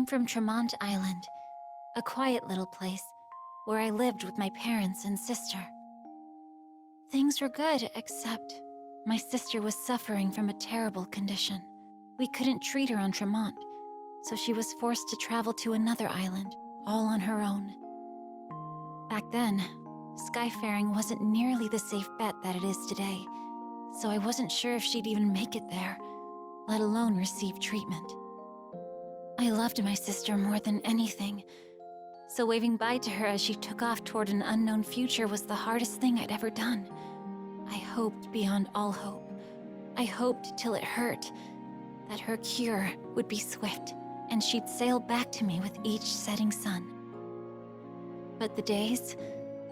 from Tremont Island, a quiet little place where I lived with my parents and sister. Things were good, except my sister was suffering from a terrible condition. We couldn't treat her on Tremont, so she was forced to travel to another island, all on her own. Back then, skyfaring wasn't nearly the safe bet that it is today, so I wasn't sure if she'd even make it there, let alone receive treatment. I loved my sister more than anything, so waving bye to her as she took off toward an unknown future was the hardest thing I'd ever done. I hoped beyond all hope. I hoped till it hurt that her cure would be swift and she'd sail back to me with each setting sun. But the days,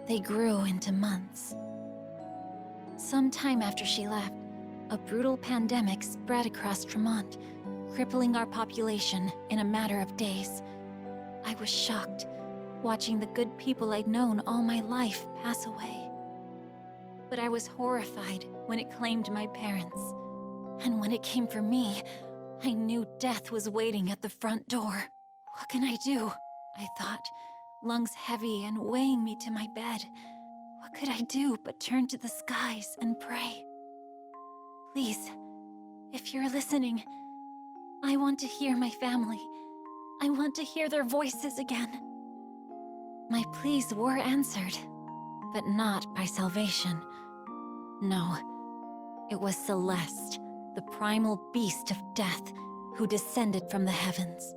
they grew into months. Sometime after she left, a brutal pandemic spread across Tremont, crippling our population in a matter of days. I was shocked, watching the good people I'd known all my life pass away. But I was horrified when it claimed my parents. And when it came for me, I knew death was waiting at the front door. What can I do? I thought, lungs heavy and weighing me to my bed. What could I do but turn to the skies and pray? Please, if you're listening, I want to hear my family. I want to hear their voices again. My pleas were answered, but not by salvation. No, it was Celeste, the primal beast of death, who descended from the heavens.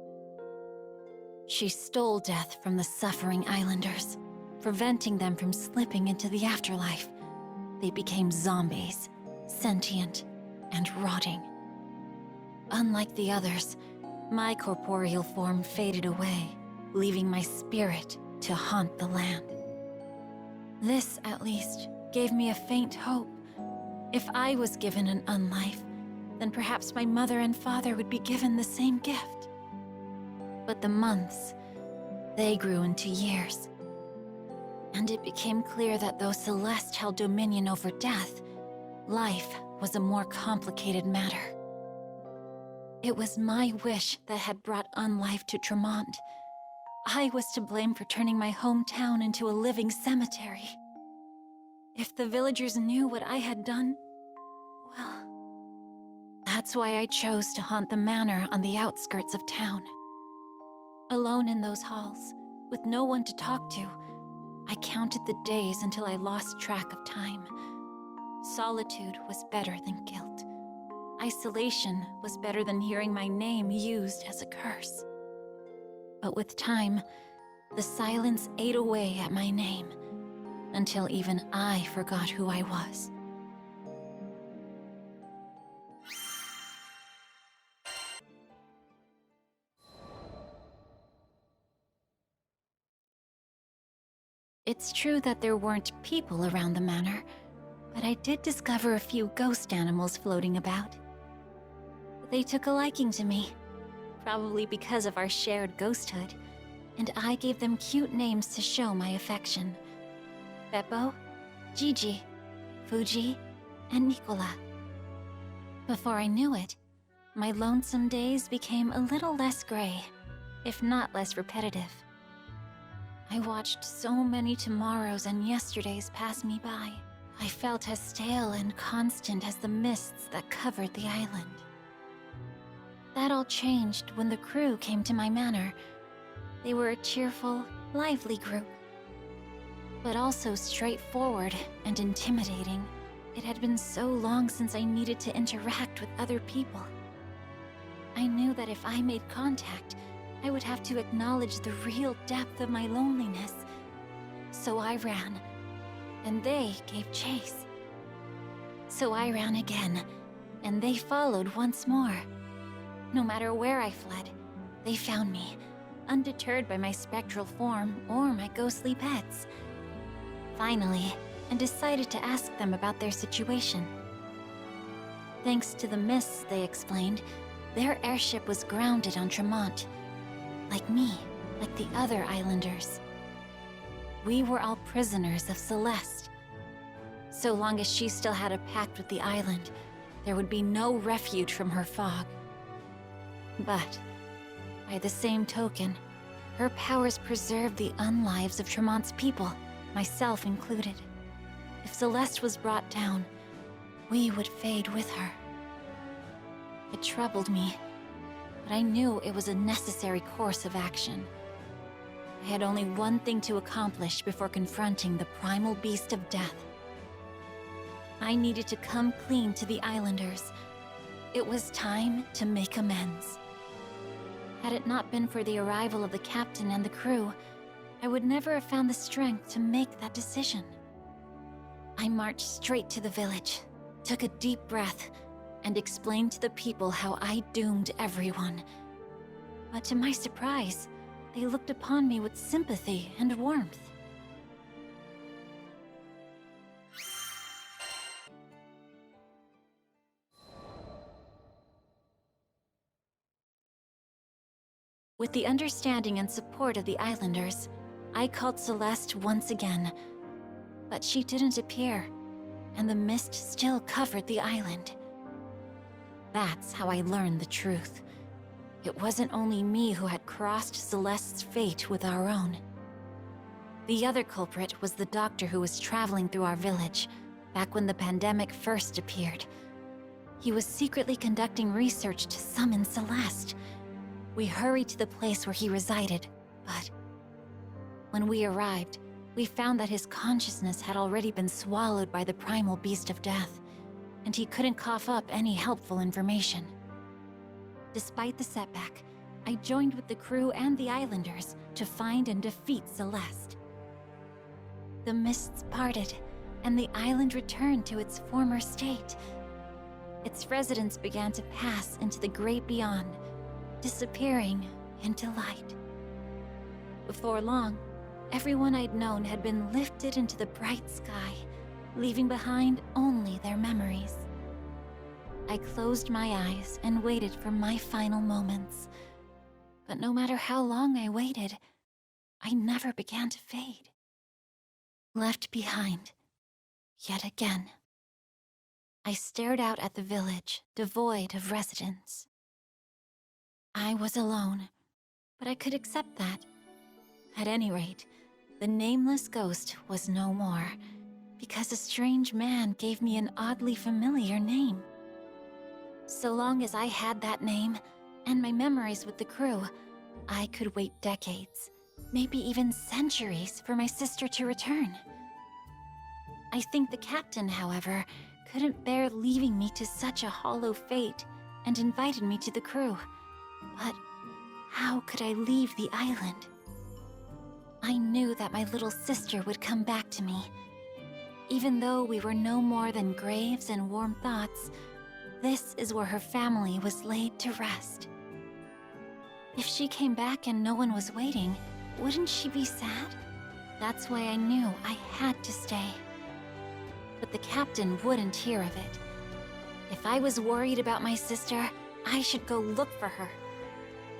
She stole death from the suffering islanders, preventing them from slipping into the afterlife. They became zombies, sentient and rotting. Unlike the others, my corporeal form faded away, leaving my spirit to haunt the land. This, at least, gave me a faint hope. If I was given an unlife, then perhaps my mother and father would be given the same gift. But the months, they grew into years. And it became clear that though Celeste held dominion over death, life was a more complicated matter. It was my wish that had brought unlife to Tremont. I was to blame for turning my hometown into a living cemetery. If the villagers knew what I had done, well, that's why I chose to haunt the manor on the outskirts of town. Alone in those halls, with no one to talk to, I counted the days until I lost track of time. Solitude was better than guilt. Isolation was better than hearing my name used as a curse. But with time, the silence ate away at my name, until even I forgot who I was. It's true that there weren't people around the manor, but I did discover a few ghost animals floating about. They took a liking to me, probably because of our shared ghosthood, and I gave them cute names to show my affection. Beppo, Gigi, Fuji, and Nicola. Before I knew it, my lonesome days became a little less gray, if not less repetitive. I watched so many tomorrows and yesterdays pass me by. I felt as stale and constant as the mists that covered the island. That all changed when the crew came to my manor. They were a cheerful, lively group, but also straightforward and intimidating. It had been so long since I needed to interact with other people. I knew that if I made contact, I would have to acknowledge the real depth of my loneliness. So I ran, and they gave chase. So I ran again, and they followed once more. No matter where I fled, they found me, undeterred by my spectral form or my ghostly pets. Finally, I decided to ask them about their situation. Thanks to the mists, they explained, their airship was grounded on Tremont. Like me, like the other islanders. We were all prisoners of Celeste. So long as she still had a pact with the island, there would be no refuge from her fog. But By the same token, her powers preserve the unlives of Tremont's people, myself included. If Celeste was brought down, we would fade with her. It troubled me, but I knew it was a necessary course of action. I had only one thing to accomplish before confronting the primal beast of death. I needed to come clean to the Islanders. It was time to make amends. Had it not been for the arrival of the captain and the crew, I would never have found the strength to make that decision. I marched straight to the village, took a deep breath, and explained to the people how I doomed everyone. But to my surprise, they looked upon me with sympathy and warmth. With the understanding and support of the Islanders, I called Celeste once again, but she didn't appear, and the mist still covered the island. That's how I learned the truth. It wasn't only me who had crossed Celeste's fate with our own. The other culprit was the doctor who was traveling through our village, back when the pandemic first appeared. He was secretly conducting research to summon Celeste. We hurried to the place where he resided, but when we arrived, we found that his consciousness had already been swallowed by the primal beast of death, and he couldn't cough up any helpful information. Despite the setback, I joined with the crew and the Islanders to find and defeat Celeste. The mists parted, and the island returned to its former state. Its residents began to pass into the great beyond, disappearing into light. Before long, everyone I'd known had been lifted into the bright sky, leaving behind only their memories. I closed my eyes and waited for my final moments. But no matter how long I waited, I never began to fade. Left behind, yet again. I stared out at the village, devoid of residents. I was alone, but I could accept that. At any rate, the nameless ghost was no more, because a strange man gave me an oddly familiar name. So long as I had that name, and my memories with the crew, I could wait decades, maybe even centuries, for my sister to return. I think the captain, however, couldn't bear leaving me to such a hollow fate, and invited me to the crew. But how could I leave the island? I knew that my little sister would come back to me. Even though we were no more than graves and warm thoughts, this is where her family was laid to rest. If she came back and no one was waiting, wouldn't she be sad? That's why I knew I had to stay. But the captain wouldn't hear of it. If I was worried about my sister, I should go look for her.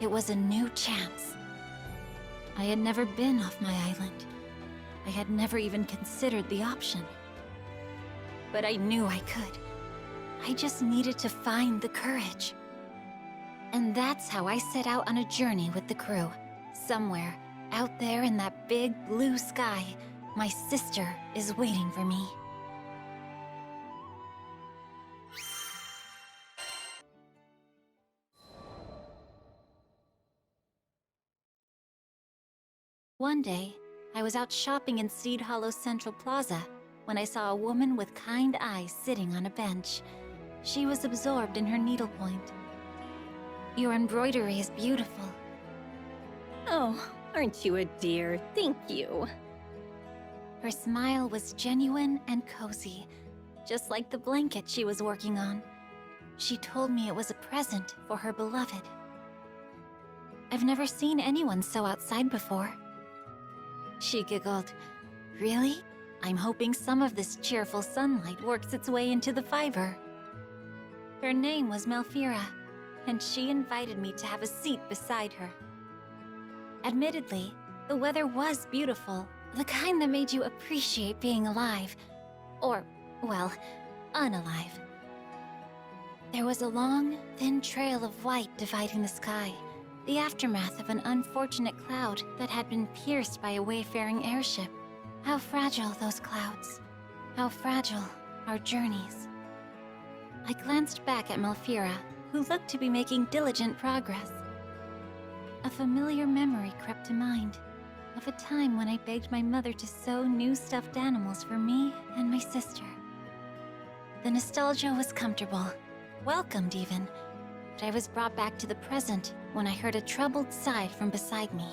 It was a new chance. I had never been off my island. I had never even considered the option. But I knew I could. I just needed to find the courage. And that's how I set out on a journey with the crew. Somewhere, out there in that big blue sky, my sister is waiting for me. One day, I was out shopping in Seed Hollow Central Plaza when I saw a woman with kind eyes sitting on a bench. She was absorbed in her needlepoint. "Your embroidery is beautiful." Oh, aren't you a dear? Thank you. Her smile was genuine and cozy, just like the blanket she was working on. She told me it was a present for her beloved. I've never seen anyone so outside before. She giggled. "Really? I'm hoping some of this cheerful sunlight works its way into the fiber." Her name was Melfira, and she invited me to have a seat beside her. Admittedly, the weather was beautiful, the kind that made you appreciate being alive. Or, well, unalive. There was a long, thin trail of white dividing the sky, The aftermath of an unfortunate cloud that had been pierced by a wayfaring airship. How fragile those clouds. How fragile our journeys. I glanced back at Malfira, who looked to be making diligent progress. A familiar memory crept to mind, of a time when I begged my mother to sew new stuffed animals for me and my sister. The nostalgia was comfortable, welcomed even, but I was brought back to the present when I heard a troubled sigh from beside me.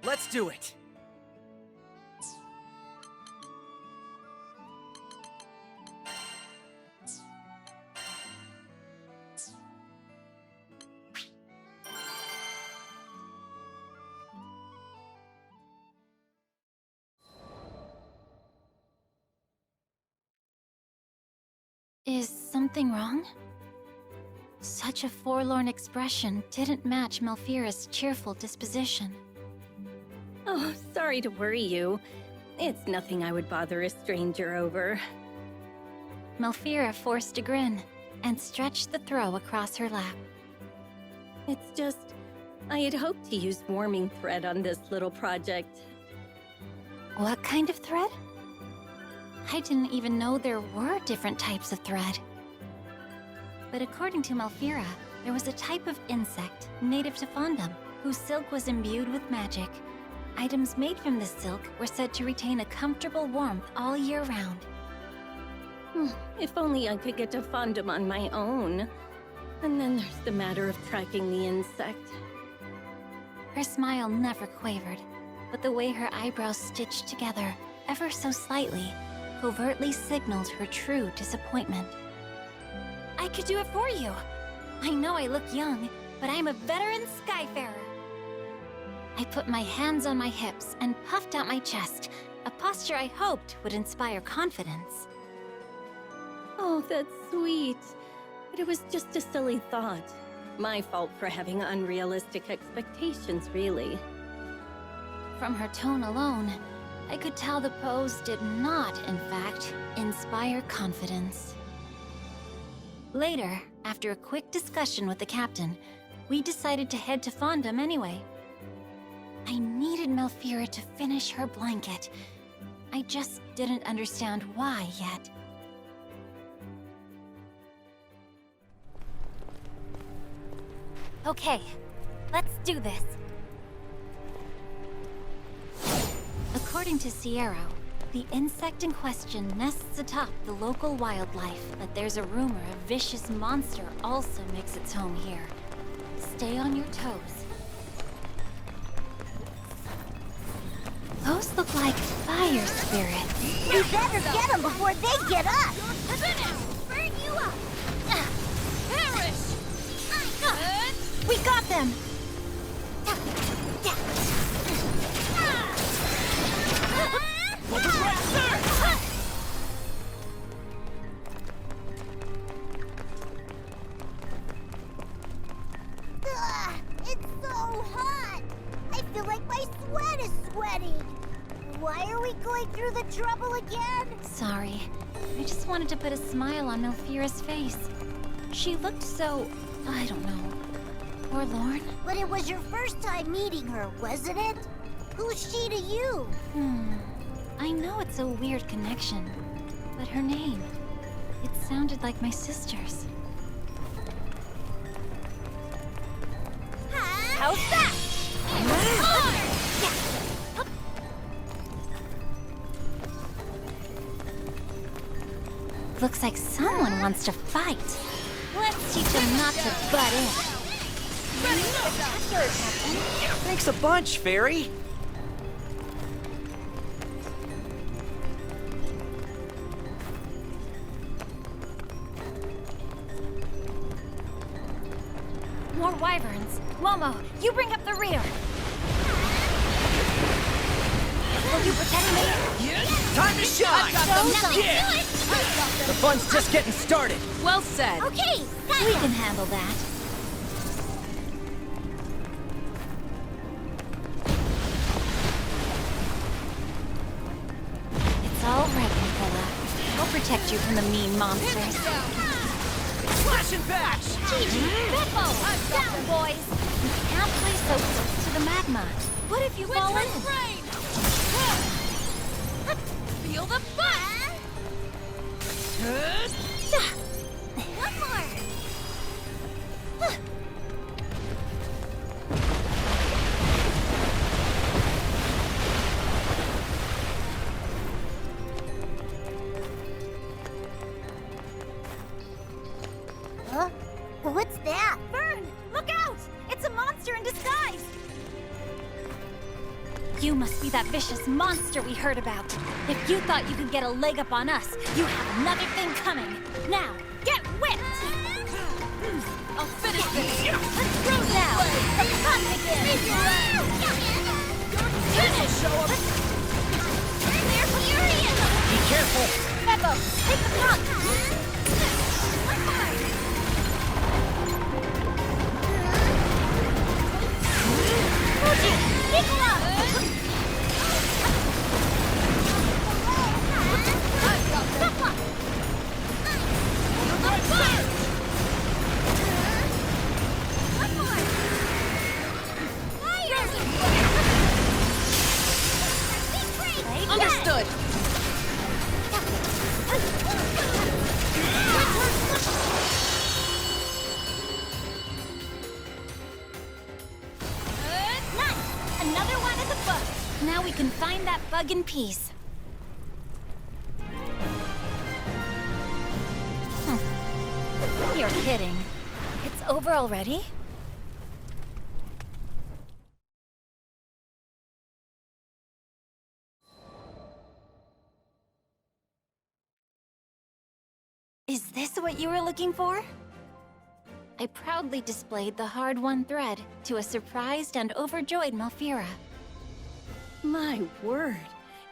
Let's do it! Is something wrong? Such a forlorn expression didn't match Malfira's cheerful disposition. Oh, sorry to worry you. It's nothing I would bother a stranger over. Malfira forced a grin and stretched the throw across her lap. It's just, I had hoped to use warming thread on this little project. What kind of thread? I didn't even know there were different types of thread. But according to Malfira, there was a type of insect native to Fondom whose silk was imbued with magic. Items made from this silk were said to retain a comfortable warmth all year round. If only I could get to Fondom on my own. And then there's the matter of tracking the insect. Her smile never quavered, but the way her eyebrows stitched together, ever so slightly, covertly signaled her true disappointment. I could do it for you! I know I look young, but I'm a veteran Skyfarer! I put my hands on my hips and puffed out my chest, a posture I hoped would inspire confidence. Oh, that's sweet. But it was just a silly thought. My fault for having unrealistic expectations, really. From her tone alone, I could tell the pose did not, in fact, inspire confidence. Later, after a quick discussion with the captain, we decided to head to Fondom anyway. I needed Malfira to finish her blanket. I just didn't understand why yet. Okay, let's do this. According to Sierra, the insect in question nests atop the local wildlife, but there's a rumor a vicious monster also makes its home here. Stay on your toes. Those look like fire spirits. We better get them before they get us! Burn you up! Perish! We got them! What was right, sir? It's so hot! I feel like my sweat is sweating! Why are we going through the trouble again? Sorry. I just wanted to put a smile on Malfira's face. She looked so... I don't know... forlorn? But it was your first time meeting her, wasn't it? Who's she to you? I know it's a weird connection, but her name... it sounded like my sister's. How's that? Looks like someone wants to fight. Let's teach them not to butt in. Thanks a bunch, Ferry! More wyverns. Momo, you bring up the rear. Will you protect me? Yes! Time to shine! Yeah! The fun's just getting started. Well said. Okay, got We ya. can handle that. It's all right, Nicola. We'll protect you from the mean monsters. Slash and bash! Beppo, down, boys. You can't play so close to the magma. What if you fall in? Feel the buzz! One more. Huh? What's that? Vern, look out! It's a monster in disguise! You must be that vicious monster we heard about. If you thought you could get a leg up on us, you have another thing coming. Now, get whipped! I'll finish this! Let's go now! The fun begins! Finish! Show up! They're furious! Be careful! Beppo, take the puck! One more. Fuji, Nicola! Understood! Nice! Another one in the book! Now we can find that bug in peace. You're kidding. It's over already? Is this what you were looking for? I proudly displayed the hard-won thread to a surprised and overjoyed Malfira. My word,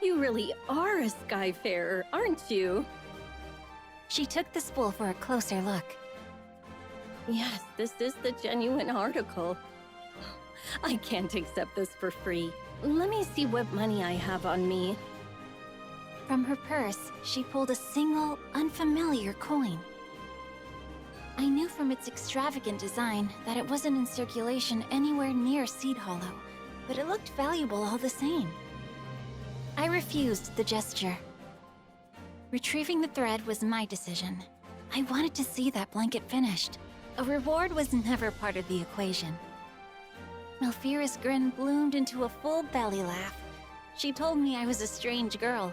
you really are a Skyfarer, aren't you? She took the spool for a closer look. Yes, this is the genuine article. I can't accept this for free. Let me see what money I have on me. From her purse, she pulled a single, unfamiliar coin. I knew from its extravagant design that it wasn't in circulation anywhere near Seed Hollow, but it looked valuable all the same. I refused the gesture. Retrieving the thread was my decision. I wanted to see that blanket finished. A reward was never part of the equation. Malfira's grin bloomed into a full belly laugh. She told me I was a strange girl.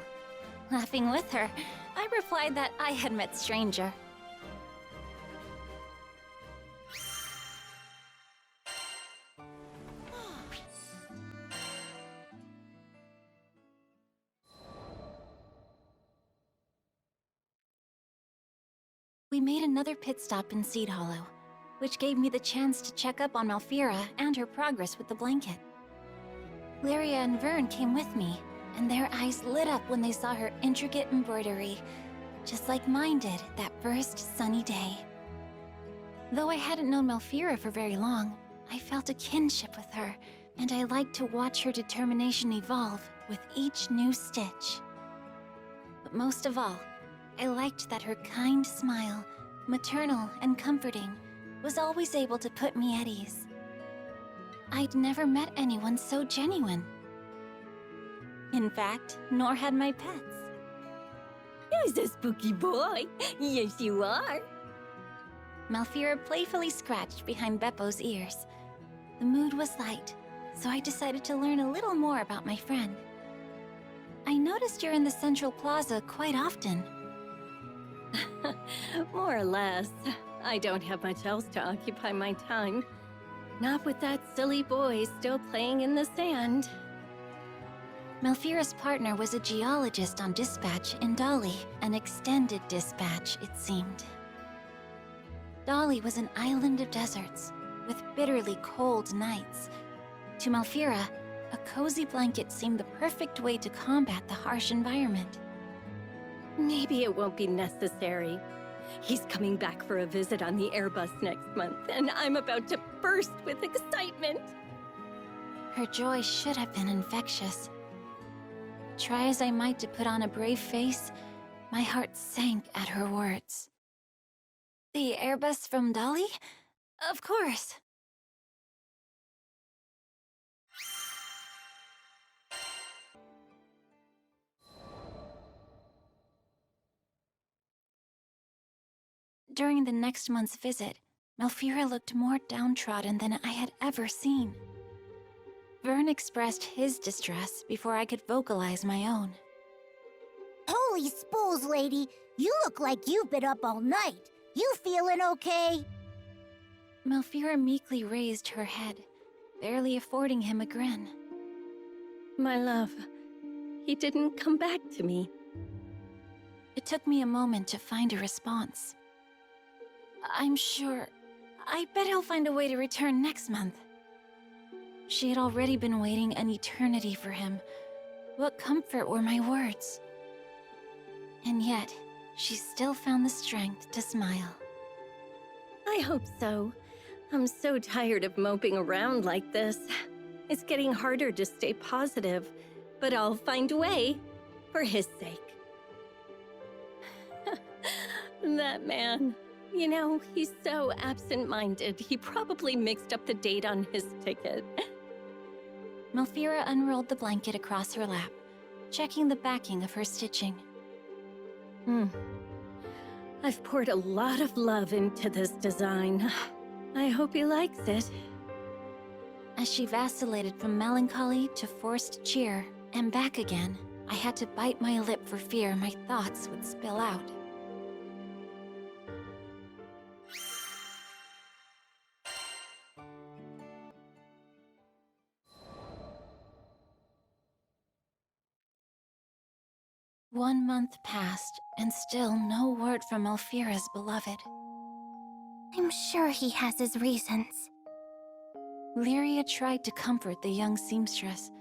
Laughing with her, I replied that I had met stranger. We made another pit stop in Seed Hollow, which gave me the chance to check up on Malfira and her progress with the blanket. Lyria and Vern came with me, and their eyes lit up when they saw her intricate embroidery, just like mine did that first sunny day. Though I hadn't known Malfira for very long, I felt a kinship with her, and I liked to watch her determination evolve with each new stitch. But most of all, I liked that her kind smile, maternal and comforting, was always able to put me at ease. I'd never met anyone so genuine. In fact, nor had my pets. Who's a spooky boy? Yes, you are. Malfira playfully scratched behind Beppo's ears. The mood was light, so I decided to learn a little more about my friend. I noticed you're in the Central Plaza quite often. More or less. I don't have much else to occupy my time. Not with that silly boy still playing in the sand. Malfira's partner was a geologist on dispatch in Dolly, an extended dispatch, it seemed. Dolly was an island of deserts, with bitterly cold nights. To Malfira, a cozy blanket seemed the perfect way to combat the harsh environment. Maybe it won't be necessary. He's coming back for a visit on the Airbus next month, and I'm about to burst with excitement. Her joy should have been infectious. Try as I might to put on a brave face, my heart sank at her words. The Airbus from Dolly? Of course. During the next month's visit, Malfira looked more downtrodden than I had ever seen. Vern expressed his distress before I could vocalize my own. Holy spools, lady! You look like you've been up all night. You feeling okay? Malfira meekly raised her head, barely affording him a grin. My love, he didn't come back to me. It took me a moment to find a response. I'm sure... I bet he'll find a way to return next month. She had already been waiting an eternity for him. What comfort were my words? And yet, she still found the strength to smile. I hope so. I'm so tired of moping around like this. It's getting harder to stay positive, but I'll find a way, for his sake. That man, you know, he's so absent-minded, he probably mixed up the date on his ticket. Malfira unrolled the blanket across her lap, checking the backing of her stitching. I've poured a lot of love into this design. I hope he likes it. As she vacillated from melancholy to forced cheer, and back again, I had to bite my lip for fear my thoughts would spill out. One month passed, and still no word from Malfira's beloved. I'm sure he has his reasons. Lyria tried to comfort the young seamstress,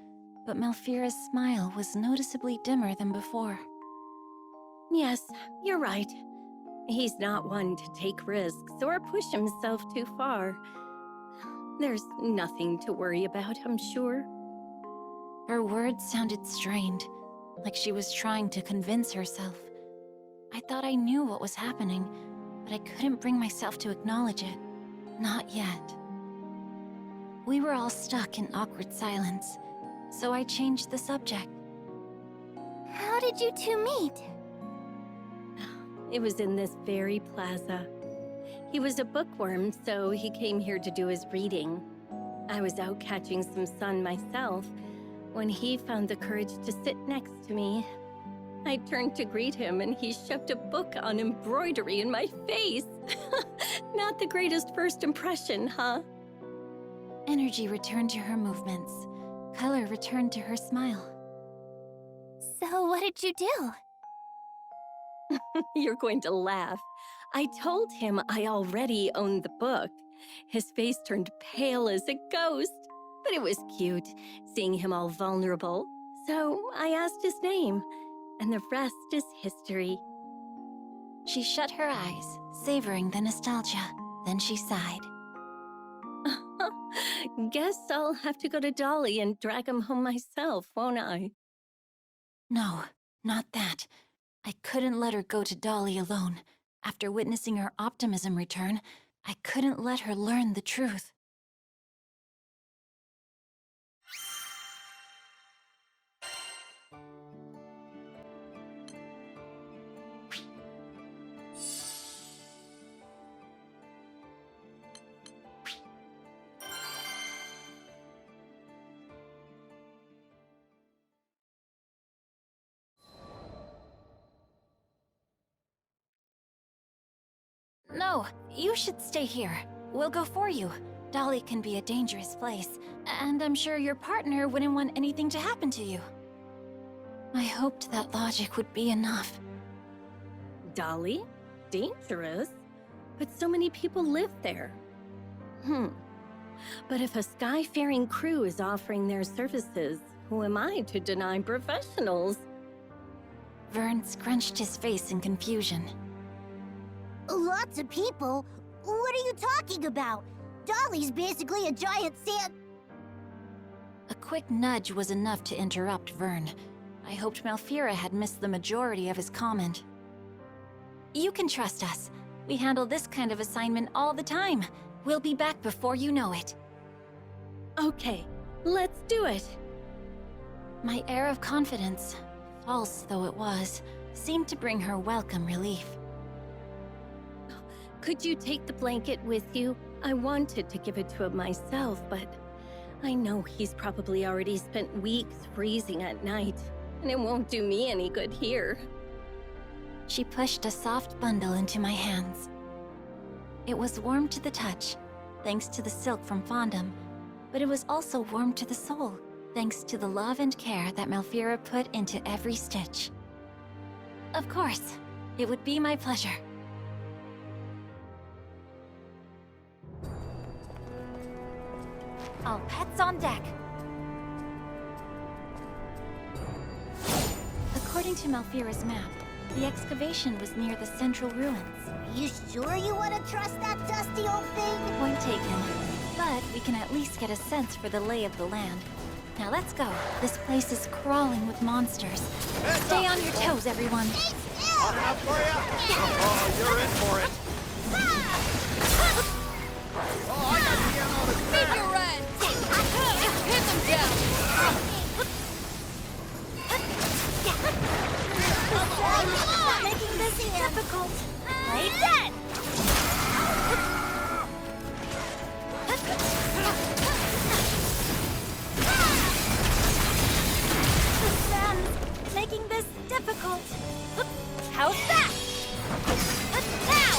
but Malfira's smile was noticeably dimmer than before. Yes, you're right. He's not one to take risks or push himself too far. There's nothing to worry about, I'm sure. Her words sounded strained, like she was trying to convince herself. I thought I knew what was happening, but I couldn't bring myself to acknowledge it. Not yet. We were all stuck in awkward silence, so I changed the subject. How did you two meet? It was in this very plaza. He was a bookworm, so he came here to do his reading. I was out catching some sun myself when he found the courage to sit next to me. I turned to greet him and he shoved a book on embroidery in my face. Not the greatest first impression, huh? Energy returned to her movements. Color returned to her smile. So what did you do? You're going to laugh. I told him I already owned the book. His face turned pale as a ghost, but it was cute, seeing him all vulnerable. So I asked his name, and the rest is history. She shut her eyes, savoring the nostalgia. Then she sighed. Guess I'll have to go to Dolly and drag him home myself, won't I? No, not that. I couldn't let her go to Dolly alone. After witnessing her optimism return, I couldn't let her learn the truth. No, you should stay here. We'll go for you. Dolly can be a dangerous place, and I'm sure your partner wouldn't want anything to happen to you. I hoped that logic would be enough. Dolly? Dangerous? But so many people live there. But if a sky-faring crew is offering their services, who am I to deny professionals? Vern scrunched his face in confusion. Lots of people? What are you talking about? Dolly's basically a giant sand... A quick nudge was enough to interrupt Vern. I hoped Malfira had missed the majority of his comment. You can trust us. We handle this kind of assignment all the time. We'll be back before you know it. Okay, let's do it. My air of confidence, false though it was, seemed to bring her welcome relief. Could you take the blanket with you? I wanted to give it to him myself, but I know he's probably already spent weeks freezing at night, and it won't do me any good here. She pushed a soft bundle into my hands. It was warm to the touch, thanks to the silk from Fondom, but it was also warm to the soul, thanks to the love and care that Malfira put into every stitch. Of course, it would be my pleasure. All pets on deck. According to Malfira's map, the excavation was near the central ruins. You sure you want to trust that dusty old thing? Point taken. But we can at least get a sense for the lay of the land. Now let's go. This place is crawling with monsters. Stay on your toes, everyone. Hot enough for you? Oh, you're in for it. Oh, I got the ammo to Meet spare. your end! Hit them down! Making this difficult. Play dead! The sand's making this difficult. How's that? Now!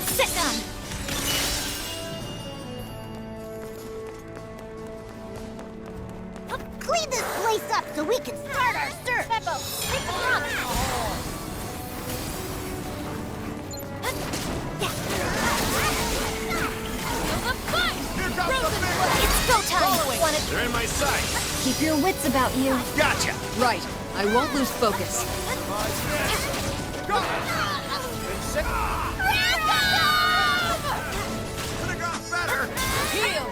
Sit down! Clean this place up so we can start our search. Beppo, take the front! Feel the fight! Here comes the big one. It's go time! Want They're in my sight. keep your wits about you. Gotcha. Right. I won't lose focus. Go. Been sick. Could have gone better. Heal!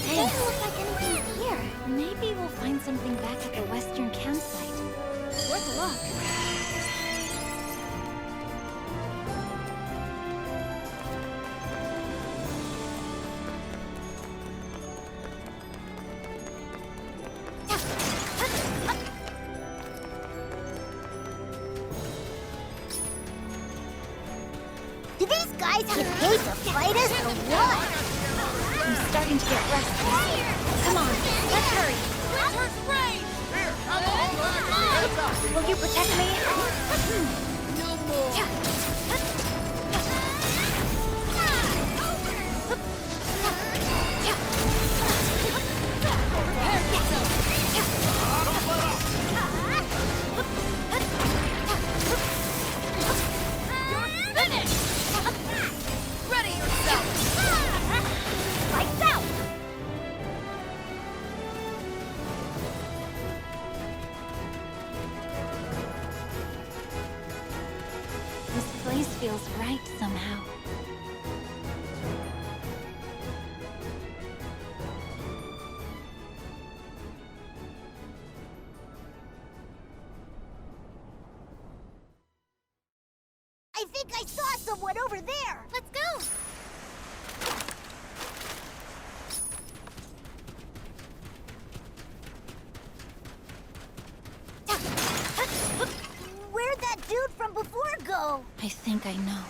Hey, doesn't look like anything's here. Maybe we'll find something back at the western campsite. Worth a look. Do these guys get paid to fight us or what? I'm starting to get restless. Come on, let's hurry. Winter's rain! Here, have a hold on. Heads up. Will you protect me? No more! Prepare yourself! You're finished! Ready yourself! Lights out! This place feels right somehow. I think I saw someone over there. Let's go. Where'd that dude from before go? I think I know.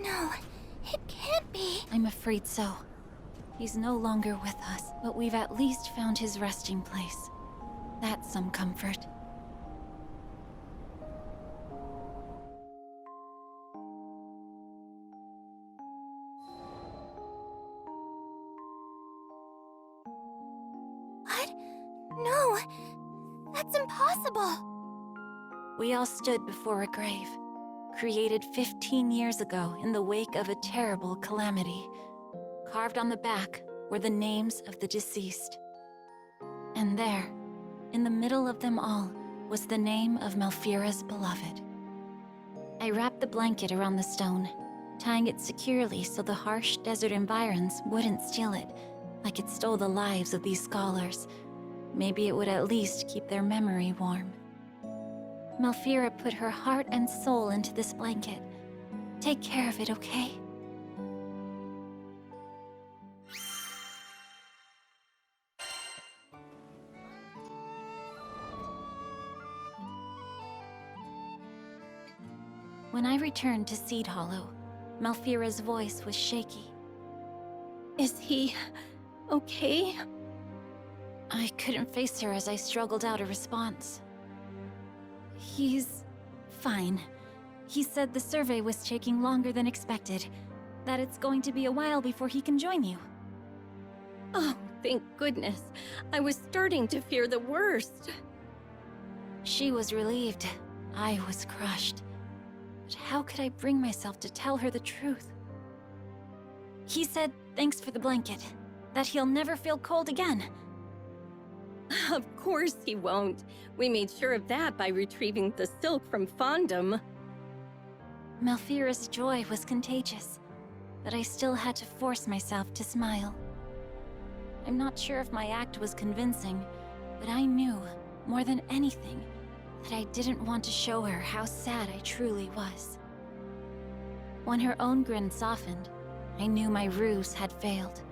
No, it can't be. I'm afraid so. He's no longer with us, but we've at least found his resting place. That's some comfort. What? No, that's impossible. We all stood before a grave. created 15 years ago in the wake of a terrible calamity. Carved on the back were the names of the deceased. And there, in the middle of them all, was the name of Malfira's beloved. I wrapped the blanket around the stone, tying it securely so the harsh desert environs wouldn't steal it, like it stole the lives of these scholars. Maybe it would at least keep their memory warm. Malfira put her heart and soul into this blanket. Take care of it, okay? When I returned to Seed Hollow, Malfira's voice was shaky. Is he okay? I couldn't face her as I struggled out a response. He's fine. He said the survey was taking longer than expected, that it's going to be a while before he can join you. Oh, thank goodness. I was starting to fear the worst. She was relieved. I was crushed. But how could I bring myself to tell her the truth? He said thanks for the blanket, that he'll never feel cold again. Of course he won't. We made sure of that by retrieving the silk from Fondom. Malfira's joy was contagious, but I still had to force myself to smile. I'm not sure if my act was convincing, but I knew, more than anything, that I didn't want to show her how sad I truly was. When her own grin softened, I knew my ruse had failed.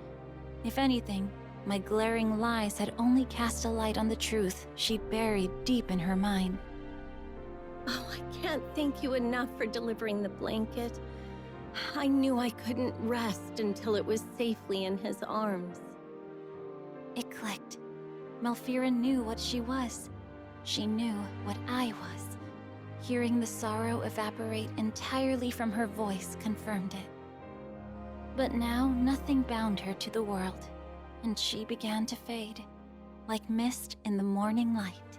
If anything, my glaring lies had only cast a light on the truth she'd buried deep in her mind. Oh, I can't thank you enough for delivering the blanket. I knew I couldn't rest until it was safely in his arms. It clicked. Malfira knew what she was. She knew what I was. Hearing the sorrow evaporate entirely from her voice confirmed it. But now nothing bound her to the world, and she began to fade, like mist in the morning light.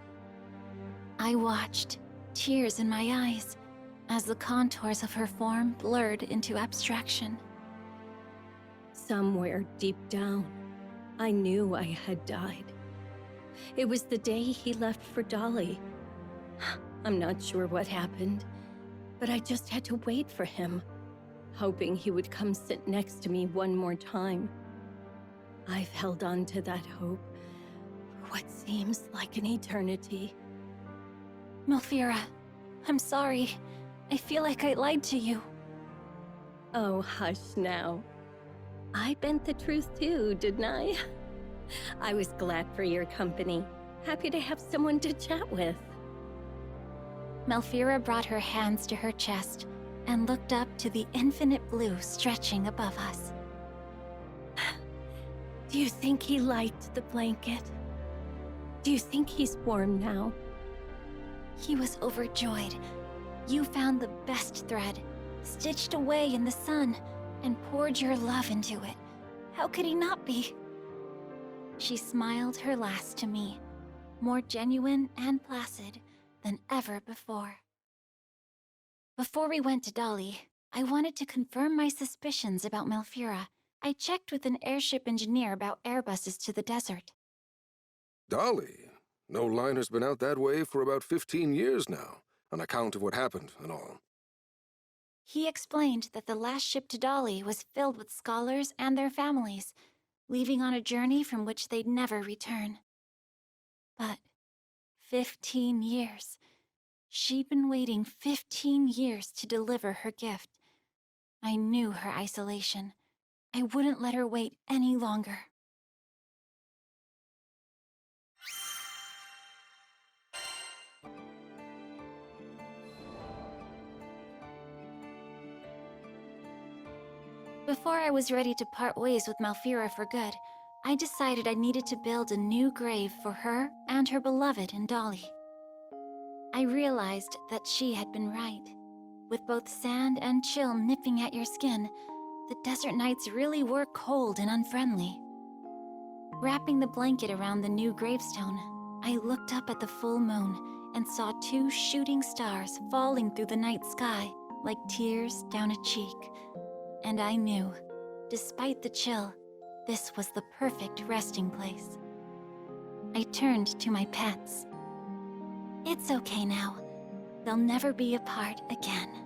I watched, tears in my eyes, as the contours of her form blurred into abstraction. Somewhere deep down, I knew I had died. It was the day he left for Dolly. I'm not sure what happened, but I just had to wait for him, hoping he would come sit next to me one more time. I've held on to that hope for what seems like an eternity. Malfira, I'm sorry. I feel like I lied to you. Oh, hush now. I bent the truth too, didn't I? I was glad for your company. Happy to have someone to chat with. Malfira brought her hands to her chest and looked up to the infinite blue stretching above us. Do you think he liked the blanket? Do you think he's warm now? He was overjoyed. You found the best thread, stitched away in the sun, and poured your love into it. How could he not be? She smiled her last to me, more genuine and placid than ever before. Before we went to Dolly, I wanted to confirm my suspicions about Malfira. I checked with an airship engineer about airbuses to the desert. Dolly? No liner's been out that way for about 15 years now, on account of what happened and all. He explained that the last ship to Dolly was filled with scholars and their families, leaving on a journey from which they'd never return. But 15 years. She'd been waiting 15 years to deliver her gift. I knew her isolation. I wouldn't let her wait any longer. Before I was ready to part ways with Malfira for good, I decided I needed to build a new grave for her and her beloved in Dolly. I realized that she had been right. With both sand and chill nipping at your skin, the desert nights really were cold and unfriendly. Wrapping the blanket around the new gravestone, I looked up at the full moon and saw 2 shooting stars falling through the night sky like tears down a cheek. And I knew, despite the chill, this was the perfect resting place. I turned to my pets. It's okay now. They'll never be apart again.